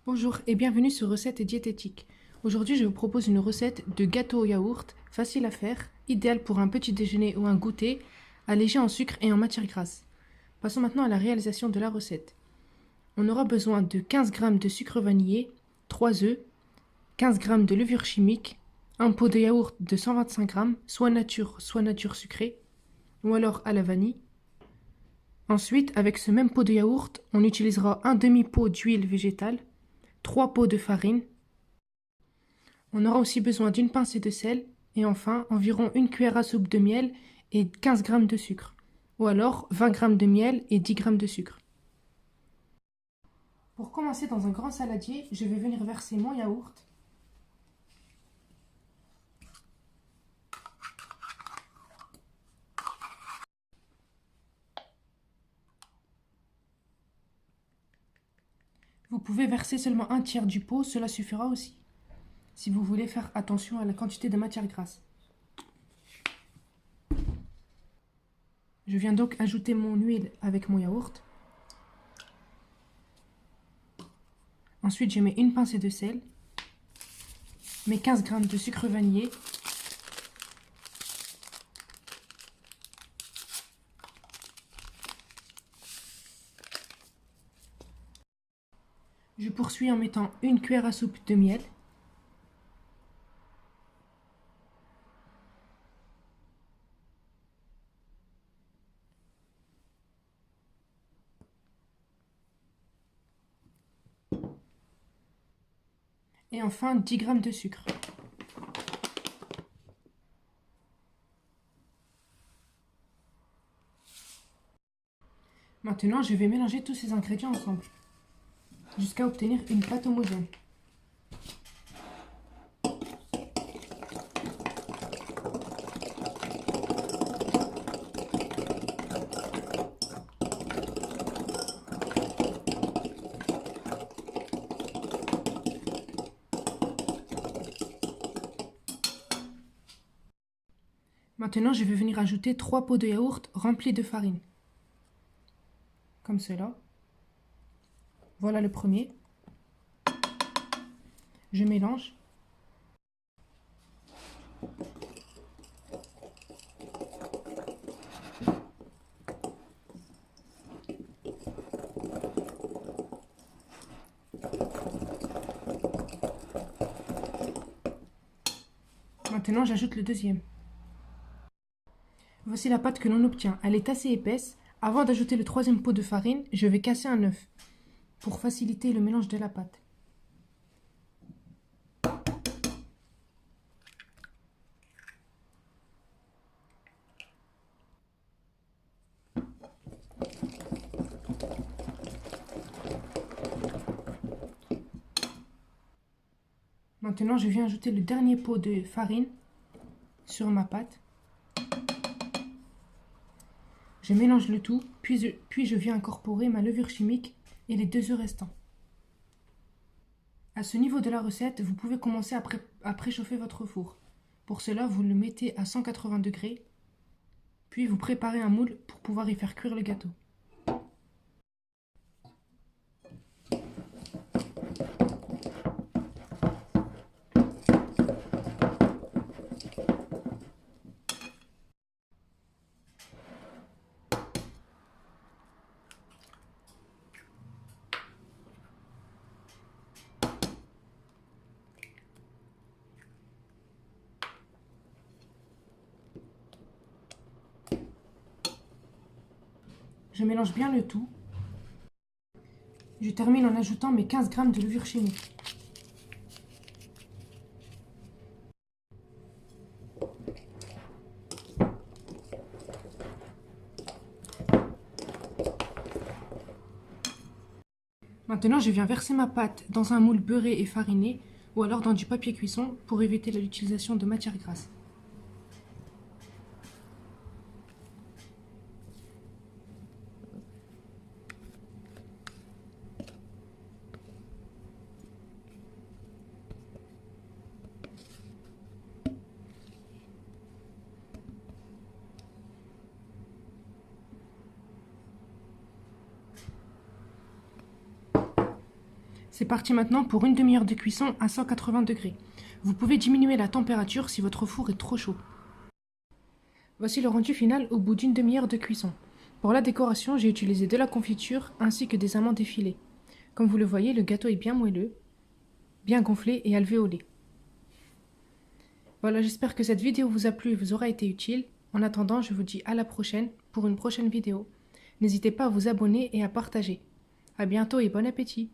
Bonjour et bienvenue sur Recettes et Diététique. Aujourd'hui, je vous propose une recette de gâteau au yaourt, facile à faire, idéale pour un petit déjeuner ou un goûter, allégé en sucre et en matière grasse. Passons maintenant à la réalisation de la recette. On aura besoin de 15 g de sucre vanillé, 3 œufs, 15 g de levure chimique, un pot de yaourt de 125 g, soit nature sucrée, ou alors à la vanille. Ensuite, avec ce même pot de yaourt, on utilisera un demi-pot d'huile végétale, 3 pots de farine. On aura aussi besoin d'une pincée de sel et enfin environ une cuillère à soupe de miel et 15 g de sucre, ou alors 20 g de miel et 10 g de sucre. Pour commencer, dans un grand saladier, je vais venir verser mon yaourt. Vous pouvez verser seulement un tiers du pot, cela suffira aussi, si vous voulez faire attention à la quantité de matière grasse. Je viens donc ajouter mon huile avec mon yaourt. Ensuite, je mets une pincée de sel, mes 15 g de sucre vanillé, je poursuis en mettant une cuillère à soupe de miel, et enfin 10 g de sucre. Maintenant, je vais mélanger tous ces ingrédients ensemble, jusqu'à obtenir une pâte homogène. Maintenant, je vais venir ajouter 3 pots de yaourt remplis de farine. Comme cela. Voilà le premier. Je mélange. Maintenant, j'ajoute le deuxième. Voici la pâte que l'on obtient. Elle est assez épaisse. Avant d'ajouter le troisième pot de farine, je vais casser un œuf pour faciliter le mélange de la pâte. Maintenant, je viens ajouter le dernier pot de farine sur ma pâte. Je mélange le tout, puis je viens incorporer ma levure chimique et les 2 œufs restants. À ce niveau de la recette, vous pouvez commencer à préchauffer votre four. Pour cela, vous le mettez à 180 degrés, puis vous préparez un moule pour pouvoir y faire cuire le gâteau. Je mélange bien le tout. Je termine en ajoutant mes 15 g de levure chimique. Maintenant, je viens verser ma pâte dans un moule beurré et fariné, ou alors dans du papier cuisson pour éviter l'utilisation de matière grasse. C'est parti maintenant pour une demi-heure de cuisson à 180 degrés. Vous pouvez diminuer la température si votre four est trop chaud. Voici le rendu final au bout d'une demi-heure de cuisson. Pour la décoration, j'ai utilisé de la confiture ainsi que des amandes effilées. Comme vous le voyez, le gâteau est bien moelleux, bien gonflé et alvéolé. Voilà, j'espère que cette vidéo vous a plu et vous aura été utile. En attendant, je vous dis à la prochaine pour une prochaine vidéo. N'hésitez pas à vous abonner et à partager. À bientôt et bon appétit!